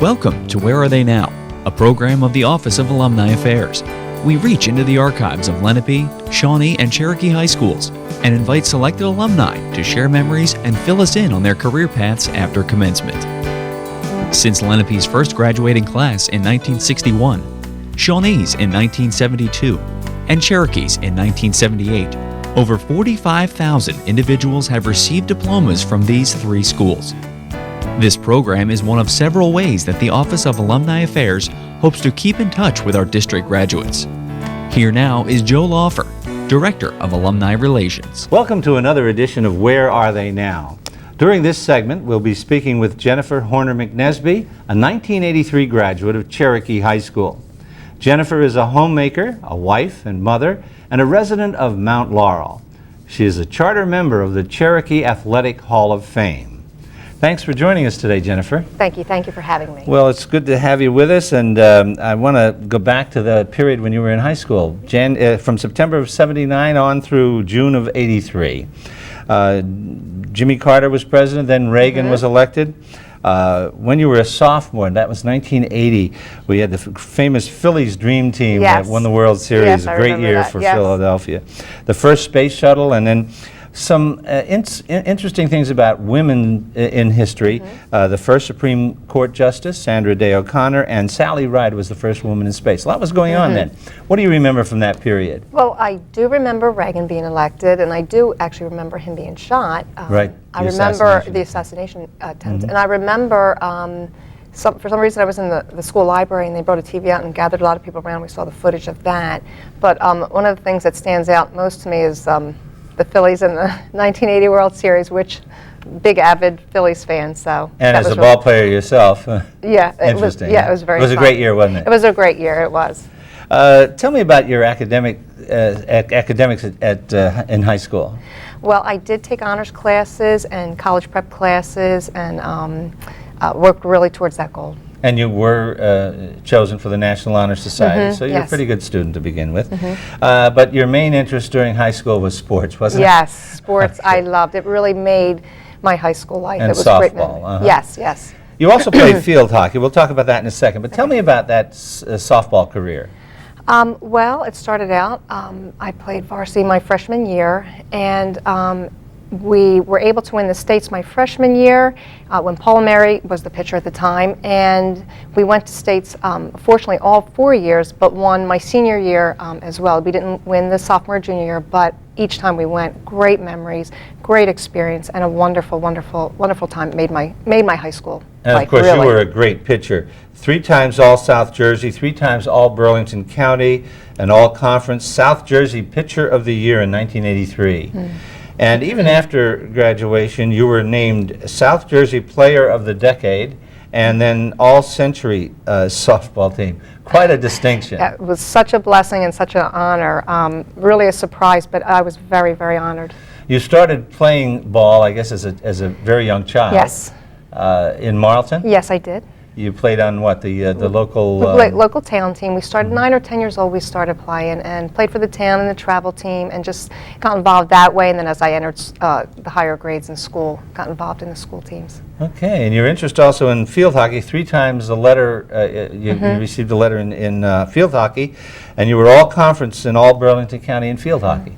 Welcome to Where Are They Now, a program of the Office of Alumni Affairs. We reach into the archives of Lenape, Shawnee, and Cherokee high schools and invite selected alumni to share memories and fill us in on their career paths after commencement. Since Lenape's first graduating class in 1961, Shawnee's in 1972, and Cherokee's in 1978, over 45,000 individuals have received diplomas from these three schools. This program is one of several ways that the Office of Alumni Affairs hopes to keep in touch with our district graduates. Here now is Joe Laufer, Director of Alumni Relations. Welcome to another edition of Where Are They Now? During this segment, we'll be speaking with Jennifer Horner McNesby, a 1983 graduate of Cherokee High School. Jennifer is a homemaker, a wife and mother, and a resident of Mount Laurel. She is a charter member of the Cherokee Athletic Hall of Fame. Thanks for joining us today, Jennifer. Thank you for having me. Well, it's good to have you with us, and I want to go back to the period when you were in high school, from September of '79 on through June of '83. Jimmy Carter was president, then Reagan was elected. When you were a sophomore, that was 1980, we had the famous Phillies Dream Team that won the World Series, a great year for Philadelphia. The first space shuttle, and then some interesting things about women in history. The first Supreme Court Justice, Sandra Day O'Connor, and Sally Ride was the first woman in space. A lot was going on then. What do you remember from that period? Well, I do remember Reagan being elected, and I do actually remember him being shot. Right. I remember the assassination attempt, and I remember for some reason I was in the school library, and they brought a TV out and gathered a lot of people around. We saw the footage of that. But one of the things that stands out most to me is the Phillies in the 1980 World Series, which big avid Phillies fan. So. And as a ball player yourself. Yeah. Interesting. It was very. It was a great year, wasn't it? It was a great year. It was. Tell me about your academics in high school. Well, I did take honors classes and college prep classes, and worked really towards that goal. And you were chosen for the National Honor Society, so you're a pretty good student to begin with. But your main interest during high school was sports, wasn't it? Yes, sports I loved. It really made my high school life. And it was softball. Great. Yes. You also played field hockey. We'll talk about that in a second. But tell me about that softball career. Well, it started out, I played varsity my freshman year, and we were able to win the states my freshman year when Paula Mary was the pitcher at the time, and we went to states, fortunately, all 4 years, but won my senior year as well. We didn't win the sophomore, junior year, but each time we went, great memories, great experience, and a wonderful, wonderful, wonderful time. It made my high school life. And of course, you were a great pitcher. 3 times All-South Jersey, 3 times All-Burlington County, and All-Conference South Jersey Pitcher of the Year in 1983. And even after graduation, you were named South Jersey Player of the Decade and then All-Century softball team. Quite a distinction. It was such a blessing and such an honor. Really a surprise, but I was very, very honored. You started playing ball, I guess, as a very young child. Yes. In Marlton? Yes, I did. You played on what, the local... local town team. We started 9 or 10 years old, we started playing, and played for the town and the travel team, and just got involved that way. And then as I entered the higher grades in school, got involved in the school teams. Okay, and your interest also in field hockey. 3 times a letter, you received a letter in field hockey, and you were all-conference in all Burlington County in field hockey.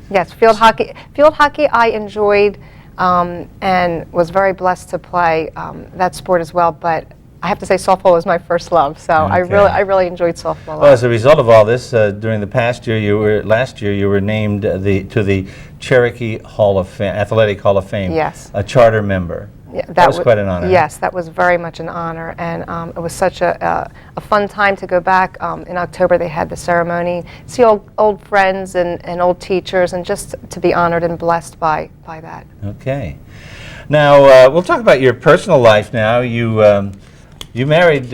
Yes, field hockey. Field hockey I enjoyed and was very blessed to play that sport as well, but I have to say softball was my first love, so I really enjoyed softball. Well, as a result of all this, during the past year, last year, you were named to the Cherokee Hall of Fame, Athletic Hall of Fame. Yes. A charter member. Yeah, that was quite an honor. Yes, that was very much an honor, and it was such a fun time to go back. In October, they had the ceremony, see old friends and old teachers, and just to be honored and blessed by that. Okay. Now, we'll talk about your personal life now. You married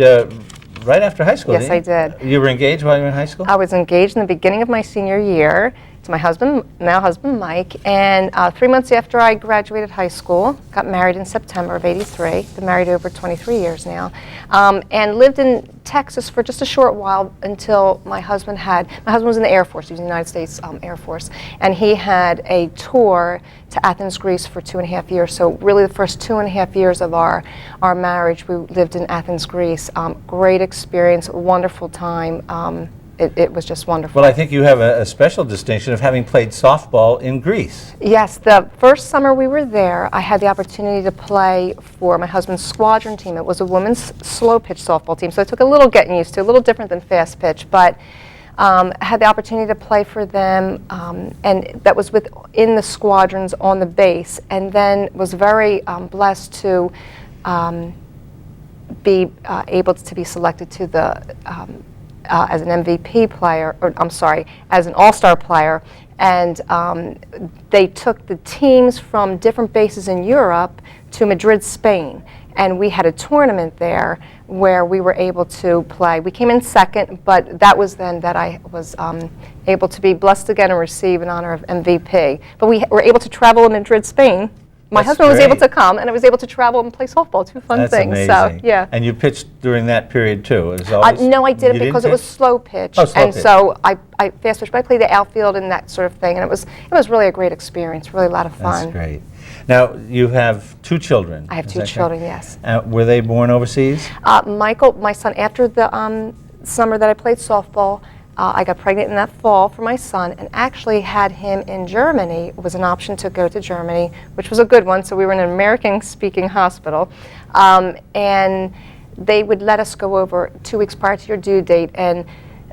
right after high school, Yes, I did. You were engaged while you were in high school? I was engaged in the beginning of my senior year, to my husband, now husband Mike, and 3 months after I graduated high school, got married in September of '83, been married over 23 years now, and lived in Texas for just a short while until my husband was in the Air Force, he was in the United States Air Force, and he had a tour to Athens, Greece for 2.5 years. So really the first 2.5 years of our marriage, we lived in Athens, Greece. Great experience, wonderful time. It was just wonderful. Well, I think you have a special distinction of having played softball in Greece. Yes, the first summer we were there, I had the opportunity to play for my husband's squadron team. It was a women's slow pitch softball team, so it took a little getting used to, a little different than fast pitch, but had the opportunity to play for them, and that was within the squadrons on the base, and then was very blessed to be able to be selected to the as an MVP player, or I'm sorry, as an all-star player, and they took the teams from different bases in Europe to Madrid, Spain, and we had a tournament there where we were able to play. We came in second, but that was then that I was able to be blessed again and receive an honor of MVP. But we were able to travel in Madrid, Spain. My husband was able to come, and I was able to travel and play softball. Two fun things. Amazing. So, yeah. And you pitched during that period too? It was always, no, I didn't because it was slow pitch, and so I fast pitched. But I played the outfield and that sort of thing, and it was really a great experience, really a lot of fun. That's great. Now you have 2 children. I have 2 children, yes. Were they born overseas? Michael, my son, after the summer that I played softball, I got pregnant in that fall for my son, and actually had him in Germany. It was an option to go to Germany, which was a good one. So we were in an American-speaking hospital, and they would let us go over 2 weeks prior to your due date, and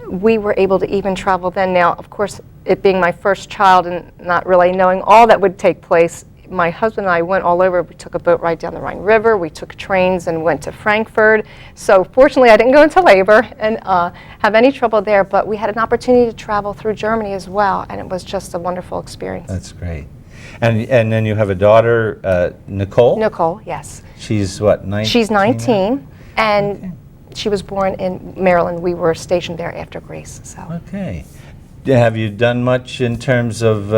we were able to even travel then. Now, of course, it being my first child and not really knowing all that would take place, my husband and I went all over. We took a boat ride down the Rhine River. We took trains and went to Frankfurt. So fortunately, I didn't go into labor and have any trouble there, but we had an opportunity to travel through Germany as well, and it was just a wonderful experience. That's great. And then you have a daughter, Nicole? Nicole, yes. She's what, 19? She's 19, and she was born in Maryland. We were stationed there after Greece. So. Okay. Have you done much in terms of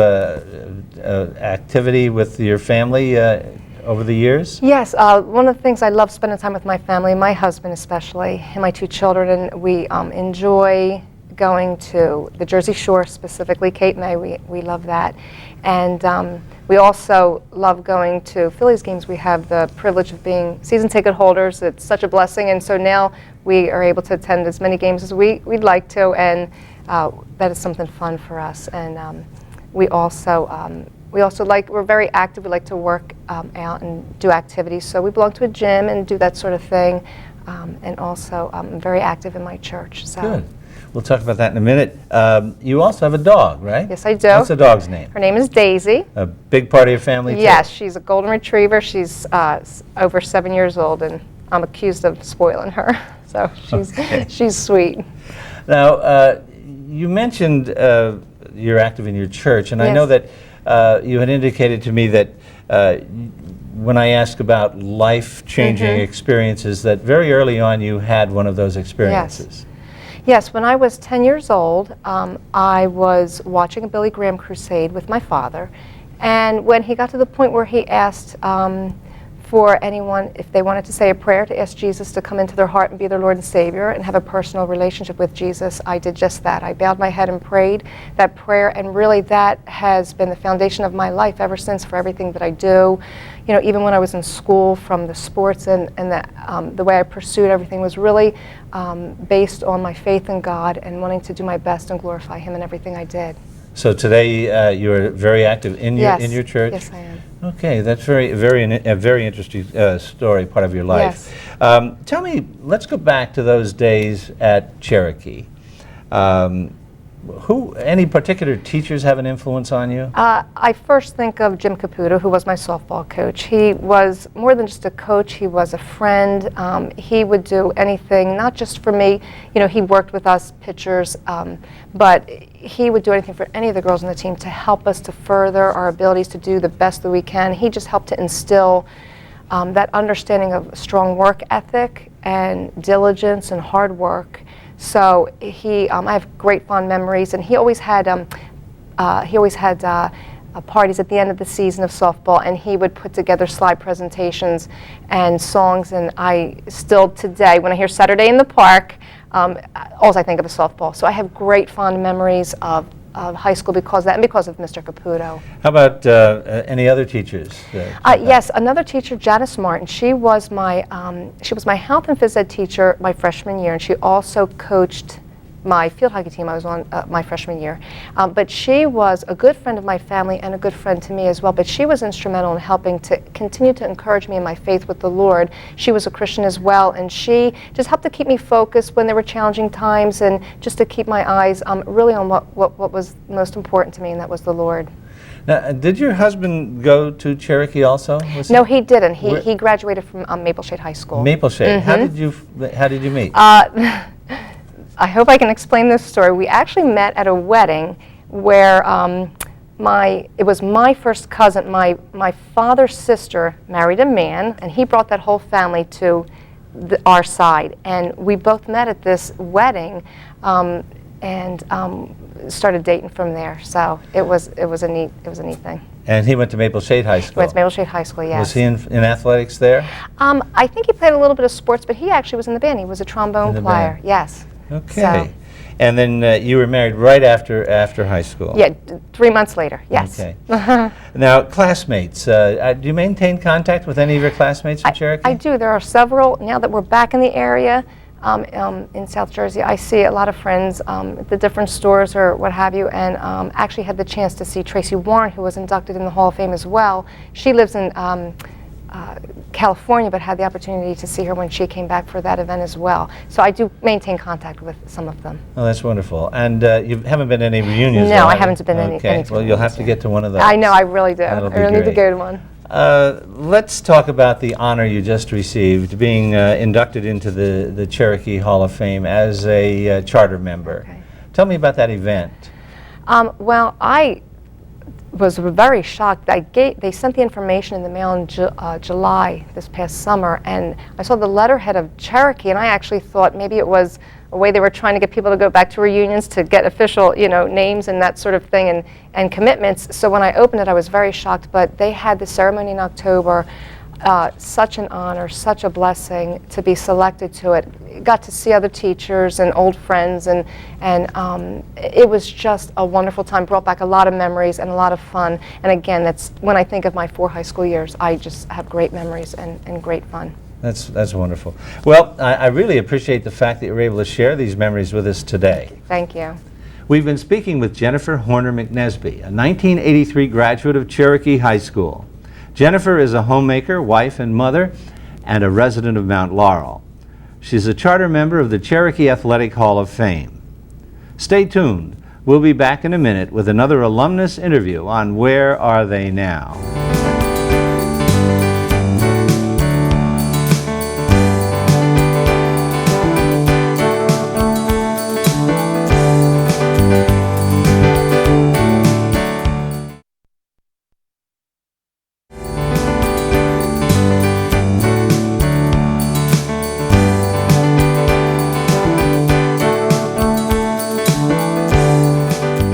activity with your family over the years? Yes, one of the things I love spending time with my family, my husband especially, and my 2 children, and we enjoy going to the Jersey Shore, specifically Cape May. We love that. And we also love going to Phillies games. We have the privilege of being season ticket holders. It's such a blessing, and so now we are able to attend as many games as we'd like to, and that is something fun for us. And we also we're very active. We like to work out and do activities. So we belong to a gym and do that sort of thing. And also I'm very active in my church. So. Good. We'll talk about that in a minute. You also have a dog, right? Yes, I do. What's the dog's name? Her name is Daisy. A big part of your family, too? Yes, she's a golden retriever. She's over 7 years old, and I'm accused of spoiling her. So she's sweet. Now, you mentioned you're active in your church, and yes. I know that you had indicated to me that when I asked about life-changing experiences, that very early on you had one of those experiences. Yes, when I was 10 years old, I was watching a Billy Graham crusade with my father, and when he got to the point where he asked for anyone, if they wanted to say a prayer, to ask Jesus to come into their heart and be their Lord and Savior and have a personal relationship with Jesus, I did just that. I bowed my head and prayed that prayer, and really that has been the foundation of my life ever since for everything that I do. You know, even when I was in school, from the sports and the way I pursued everything was really based on my faith in God and wanting to do my best and glorify Him in everything I did. So today you're very active in your church? Yes, I am. Okay, that's a very interesting story, part of your life. Yes. Tell me, let's go back to those days at Cherokee. Any particular teachers have an influence on you? I first think of Jim Caputo, who was my softball coach. He was more than just a coach, he was a friend. He would do anything, not just for me. You know, he worked with us pitchers, but he would do anything for any of the girls on the team to help us to further our abilities to do the best that we can. He just helped to instill that understanding of strong work ethic and diligence and hard work. So I have great fond memories, and he always had he always had parties at the end of the season of softball, and he would put together slide presentations and songs. And I still today, when I hear Saturday in the Park, all I think of is softball. So I have great fond memories of high school because of that, and because of Mr. Caputo. How about any other teachers? Yes, another teacher, Janice Martin. She was my health and phys ed teacher my freshman year, and she also coached my field hockey team I was on my freshman year. But she was a good friend of my family and a good friend to me as well. But she was instrumental in helping to continue to encourage me in my faith with the Lord. She was a Christian as well, and she just helped to keep me focused when there were challenging times, and just to keep my eyes really on what was most important to me, and that was the Lord. Now, did your husband go to Cherokee also? No, he didn't. He graduated from Maple Shade High School. Maple Shade. How did you meet? I hope I can explain this story. We actually met at a wedding where it was my first cousin. My father's sister married a man, and he brought that whole family to our side. And we both met at this wedding, and started dating from there. So it was a neat thing. And he went to Maple Shade High School. Went to Maple Shade High School, yes. Was he in athletics there? I think he played a little bit of sports, but he actually was in the band. He was a trombone player. Band. Yes. Okay. So. And then you were married right after high school? Yeah, 3 months later, yes. Okay. Now, classmates, do you maintain contact with any of your classmates from Cherokee? I do. There are several. Now that we're back in the area in South Jersey, I see a lot of friends at the different stores or what have you, and actually had the chance to see Tracy Warren, who was inducted in the Hall of Fame as well. She lives in California, but had the opportunity to see her when she came back for that event as well. So I do maintain contact with some of them. Oh, that's wonderful. And you haven't been to any reunions? No, I haven't been to any. Okay, well, you'll have to get to one of those. I know, I really do. That'll be I really need to great. go to one. Let's talk about the honor you just received, being inducted into the Cherokee Hall of Fame as a charter member. Okay. Tell me about that event. Well, I was very shocked. They sent the information in the mail in July this past summer, and I saw the letterhead of Cherokee, and I actually thought maybe it was a way they were trying to get people to go back to reunions to get official, names and that sort of thing and commitments. So when I opened it, I was very shocked. But they had the ceremony in October. Such an honor, such a blessing to be selected to it. Got to see other teachers and old friends, and it was just a wonderful time. Brought back a lot of memories and a lot of fun. And again, that's when I think of my 4 high school years, I just have great memories and great fun. That's wonderful. Well, I really appreciate the fact that you were able to share these memories with us today. Thank you. We've been speaking with Jennifer Horner McNesby, a 1983 graduate of Cherokee High School. Jennifer is a homemaker, wife and mother, and a resident of Mount Laurel. She's a charter member of the Cherokee Athletic Hall of Fame. Stay tuned. We'll be back in a minute with another alumnus interview on Where Are They Now?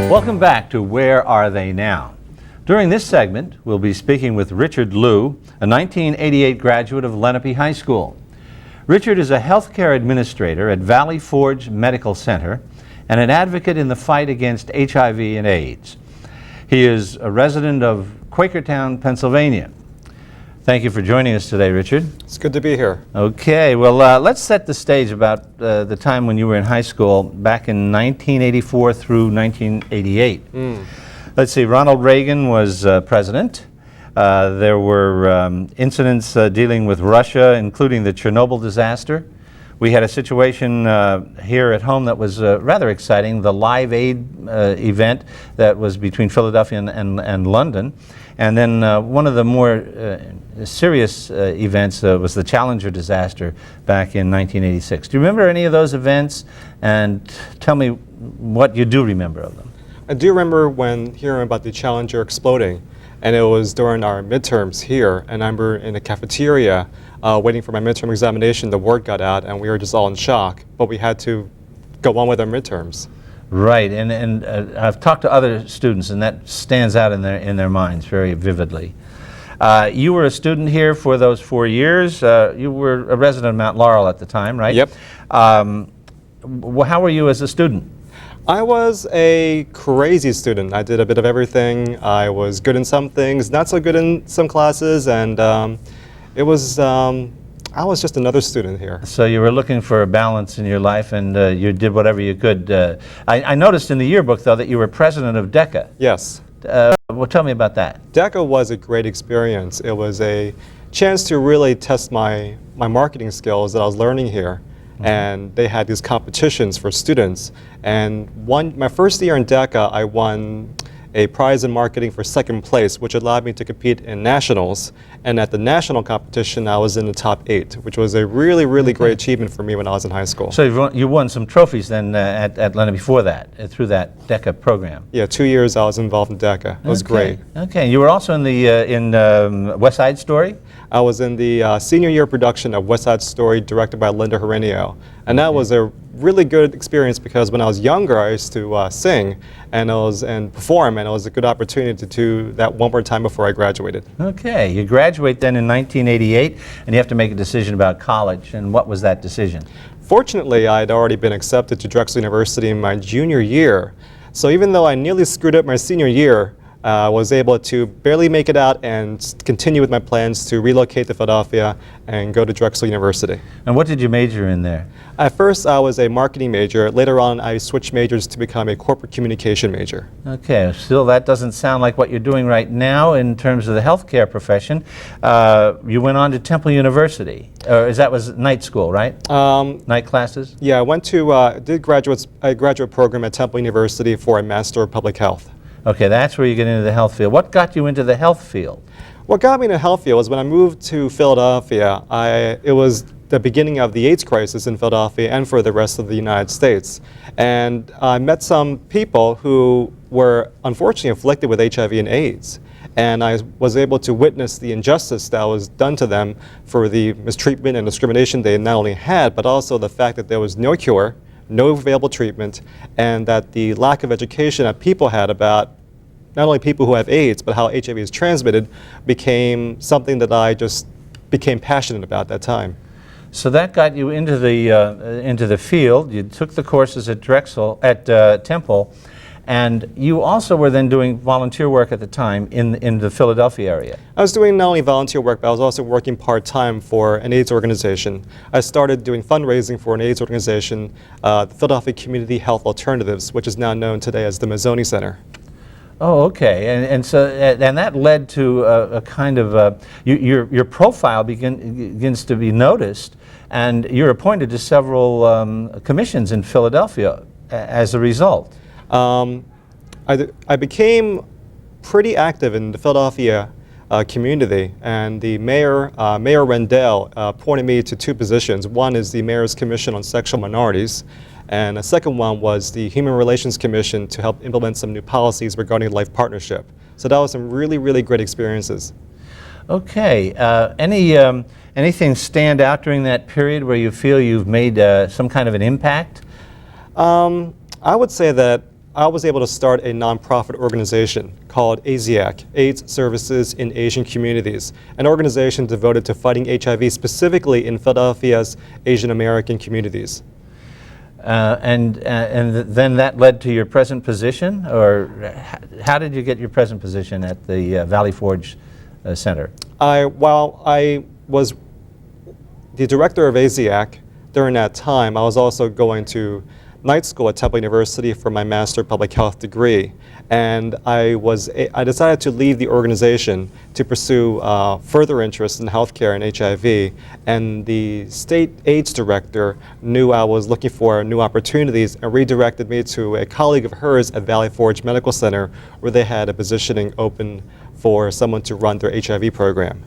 Welcome back to Where Are They Now? During this segment, we'll be speaking with Richard Liu, a 1988 graduate of Lenape High School. Richard is a healthcare administrator at Valley Forge Medical Center and an advocate in the fight against HIV and AIDS. He is a resident of Quakertown, Pennsylvania. Thank you for joining us today, Richard. It's good to be here. Okay, well, let's set the stage about the time when you were in high school back in 1984 through 1988. Let's see, Ronald Reagan was president. There were incidents dealing with Russia, including the Chernobyl disaster. We had a situation here at home that was rather exciting, the Live Aid event that was between Philadelphia and London. And then one of the more serious events was the Challenger disaster back in 1986. Do you remember any of those events? And tell me what you do remember of them. I do remember when hearing about the Challenger exploding, and it was during our midterms here, and I remember in the cafeteria waiting for my midterm examination, the word got out, and we were just all in shock, but we had to go on with our midterms. Right, and I've talked to other students, and that stands out in their minds very vividly. You were a student here for those 4 years. You were a resident of Mount Laurel at the time, right? Yep. How were you as a student? I was a crazy student. I did a bit of everything. I was good in some things, not so good in some classes, and I was just another student here. So you were looking for a balance in your life, and you did whatever you could. I noticed in the yearbook, though, that you were president of DECA. Yes. Well, tell me about that. DECA was a great experience. It was a chance to really test my marketing skills that I was learning here. And they had these competitions for students. And my first year in DECA, I won a prize in marketing for second place, which allowed me to compete in nationals. And at the national competition, I was in the top 8, which was a really, really great achievement for me when I was in high school. So you won some trophies then at Lenape before that, through that DECA program? Yeah, 2 years I was involved in DECA. It was great. Okay, you were also in the West Side Story? I was in the senior year production of West Side Story, directed by Linda Herenio. And that was a really good experience because when I was younger, I used to sing and perform, and it was a good opportunity to do that one more time before I graduated. Okay, you graduate then in 1988, and you have to make a decision about college. And what was that decision? Fortunately, I had already been accepted to Drexel University in my junior year. So even though I nearly screwed up my senior year, I was able to barely make it out and continue with my plans to relocate to Philadelphia and go to Drexel University. And what did you major in there? At first, I was a marketing major. Later on, I switched majors to become a corporate communication major. Okay, still that doesn't sound like what you're doing right now in terms of the healthcare profession. You went on to Temple University, or that was night school, right? Night classes? Yeah, I went to did a graduate program at Temple University for a Master of Public Health. Okay, that's where you get into the health field. What got you into the health field? What got me into the health field was when I moved to Philadelphia, it was the beginning of the AIDS crisis in Philadelphia and for the rest of the United States. And I met some people who were unfortunately afflicted with HIV and AIDS. And I was able to witness the injustice that was done to them for the mistreatment and discrimination they not only had, but also the fact that there was no cure, no available treatment, and that the lack of education that people had about not only people who have AIDS, but how HIV is transmitted became something that I just became passionate about at that time. So that got you into the field. You took the courses at Drexel, at Temple, and you also were then doing volunteer work at the time in the Philadelphia area. I was doing not only volunteer work, but I was also working part-time for an AIDS organization. I started doing fundraising for an AIDS organization, the Philadelphia Community Health Alternatives, which is now known today as the Mazzoni Center. Oh, okay, and that led to a kind of your profile begins to be noticed, and you're appointed to several commissions in Philadelphia as a result. I became pretty active in the Philadelphia community, and the mayor, Mayor Rendell, appointed me to 2 positions. One is the Mayor's Commission on Sexual Minorities, and a second one was the Human Relations Commission to help implement some new policies regarding life partnership. So that was some really, really great experiences. Okay, anything stand out during that period where you feel you've made some kind of an impact? I would say that I was able to start a nonprofit organization called ASIAC, AIDS Services in Asian Communities, an organization devoted to fighting HIV specifically in Philadelphia's Asian American communities. And then that led to your present position, or how did you get your present position at the Valley Forge Center? While I was the director of ASIAC during that time, I was also going to night school at Temple University for my Master of Public Health degree. And I decided to leave the organization to pursue further interest in healthcare and HIV. And the state AIDS director knew I was looking for new opportunities and redirected me to a colleague of hers at Valley Forge Medical Center, where they had a positioning open for someone to run their HIV program.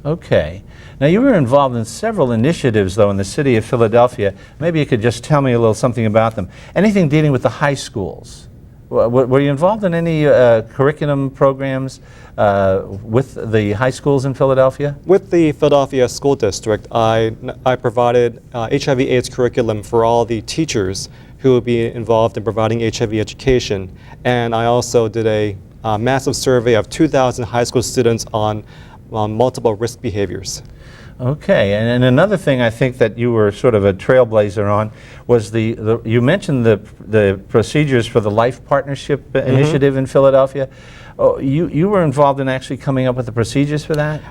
Okay. Now, you were involved in several initiatives, though, in the city of Philadelphia. Maybe you could just tell me a little something about them. Anything dealing with the high schools? Were you involved in any curriculum programs with the high schools in Philadelphia? With the Philadelphia School District, I provided HIV/AIDS curriculum for all the teachers who would be involved in providing HIV education. And I also did a massive survey of 2,000 high school students on multiple risk behaviors. Okay, and another thing I think that you were sort of a trailblazer on was you mentioned the procedures for the Life Partnership Initiative in Philadelphia. Oh, you were involved in actually coming up with the procedures for that?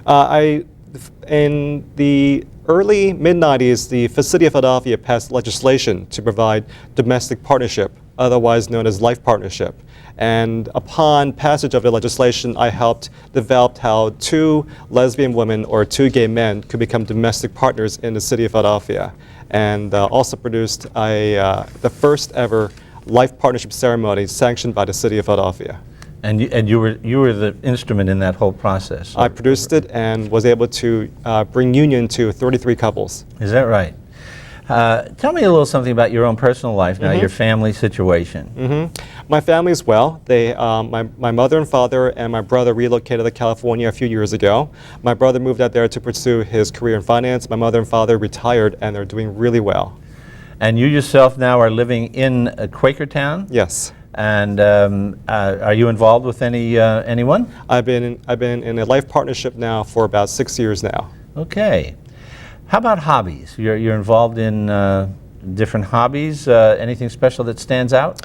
In the early mid-90s, the City of Philadelphia passed legislation to provide domestic partnership, otherwise known as Life Partnership. And upon passage of the legislation, I helped develop how 2 lesbian women or 2 gay men could become domestic partners in the City of Philadelphia, and also produced the first ever Life Partnership ceremony sanctioned by the City of Philadelphia. And you were the instrument in that whole process? I produced it and was able to bring union to 33 couples. Is that right? Tell me a little something about your own personal life now, your family situation. My family's well. My mother and father and my brother relocated to California a few years ago. My brother moved out there to pursue his career in finance. My mother and father retired, and they're doing really well. And you yourself now are living in Quakertown? Yes. And are you involved with anyone? I've been in a life partnership now for about 6 years now. Okay. How about hobbies? You're involved in different hobbies. Anything special that stands out?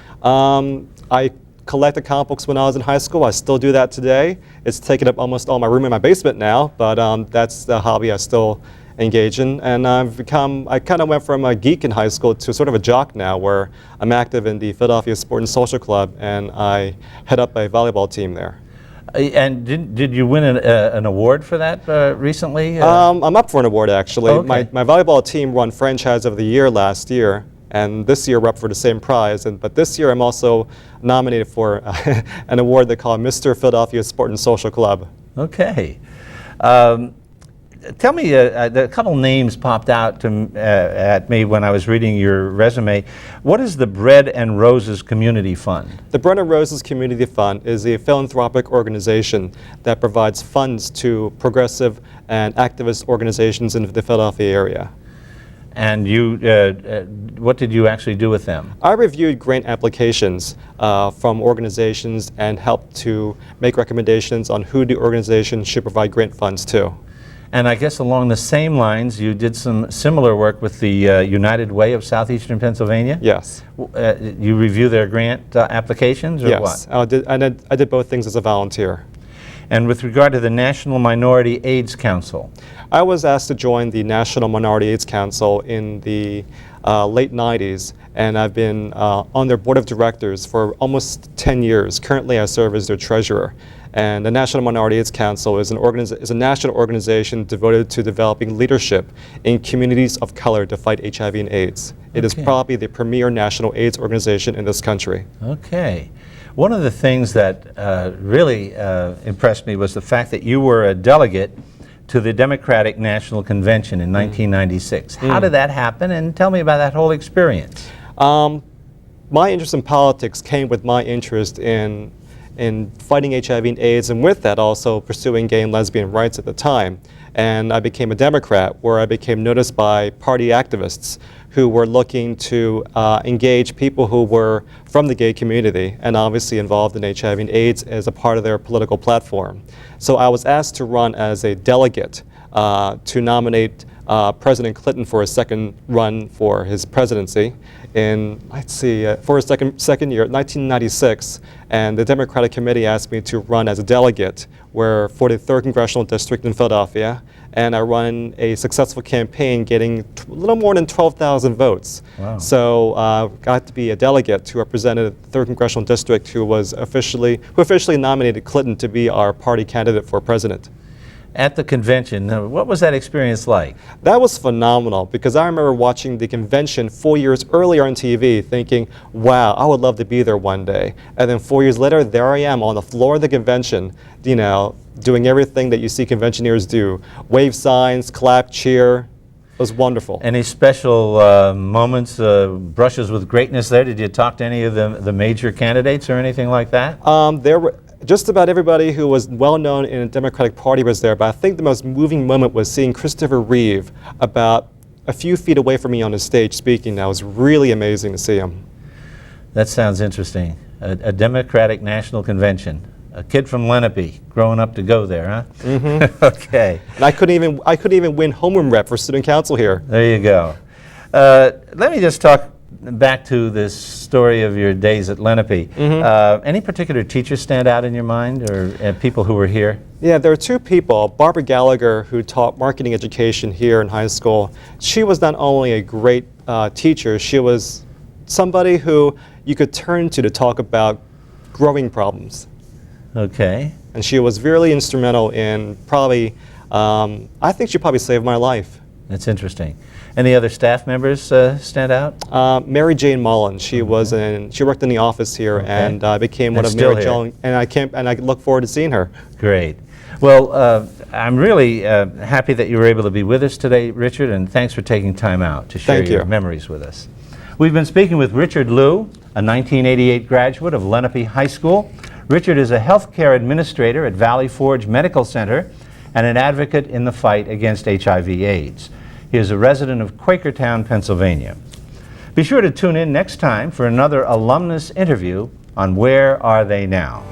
I collected comic books when I was in high school. I still do that today. It's taken up almost all my room in my basement now, but that's the hobby I still engage in. And I kind of went from a geek in high school to sort of a jock now, where I'm active in the Philadelphia Sport and Social Club, and I head up a volleyball team there. And did you win an award for that recently? I'm up for an award, actually. Okay. My volleyball team won Franchise of the Year last year, and this year we're up for the same prize. But this year I'm also nominated for an award they call Mr. Philadelphia Sport and Social Club. Okay. Tell me, a couple names popped out at me when I was reading your resume. What is the Bread and Roses Community Fund? The Bread and Roses Community Fund is a philanthropic organization that provides funds to progressive and activist organizations in the Philadelphia area. And what did you actually do with them? I reviewed grant applications from organizations and helped to make recommendations on who the organization should provide grant funds to. And I guess along the same lines, you did some similar work with the United Way of Southeastern Pennsylvania? Yes. You review their grant applications, or yes, what? Yes, I did both things as a volunteer. And with regard to the National Minority AIDS Council? I was asked to join the National Minority AIDS Council in the late 90s, and I've been on their board of directors for almost 10 years. Currently, I serve as their treasurer. And the National Minority AIDS Council is a national organization devoted to developing leadership in communities of color to fight HIV and AIDS. It is probably the premier national AIDS organization in this country. Okay. One of the things that really impressed me was the fact that you were a delegate to the Democratic National Convention in 1996. How did that happen? And tell me about that whole experience. My interest in politics came with my interest in fighting HIV and AIDS, and with that also pursuing gay and lesbian rights at the time. And I became a Democrat, where I became noticed by party activists who were looking to engage people who were from the gay community and obviously involved in HIV and AIDS as a part of their political platform. So I was asked to run as a delegate to nominate President Clinton for a second run for his presidency for his second year, 1996, and the Democratic Committee asked me to run as a delegate for the 3rd Congressional District in Philadelphia, and I ran a successful campaign getting a little more than 12,000 votes. Wow. So got to be a delegate who represented the 3rd Congressional District who officially nominated Clinton to be our party candidate for president. At the convention, what was that experience like? That was phenomenal, because I remember watching the convention 4 years earlier on TV thinking, wow, I would love to be there one day. And then 4 years later, there I am on the floor of the convention, doing everything that you see conventioneers do. Wave signs, clap, cheer. It was wonderful. Any special moments, brushes with greatness there? Did you talk to any of the major candidates or anything like that? There were just about everybody who was well known in the Democratic Party was there, but I think the most moving moment was seeing Christopher Reeve about a few feet away from me on the stage speaking. That was really amazing to see him. That sounds interesting. A Democratic National Convention. A kid from Lenape, growing up to go there, huh? Mm-hmm. Okay. And I couldn't even win homeroom rep for student council here. There you go. Let me just talk back to this story of your days at Lenape. Mm-hmm. Any particular teachers stand out in your mind, or people who were here? Yeah, there are two people. Barbara Gallagher, who taught marketing education here in high school. She was not only a great teacher, she was somebody who you could turn to talk about growing problems. Okay. And she was really instrumental in probably, I think she probably saved my life. That's interesting. Any other staff members stand out? Mary Jane Mullen. She was she worked in the office here, and became one of Mary Jane. And I look forward to seeing her. Great. Well, I'm really happy that you were able to be with us today, Richard, and thanks for taking time out to share your memories with us. We've been speaking with Richard Liu, a 1988 graduate of Lenape High School. Richard is a healthcare administrator at Valley Forge Medical Center and an advocate in the fight against HIV/AIDS. He is a resident of Quakertown, Pennsylvania. Be sure to tune in next time for another alumnus interview on Where Are They Now?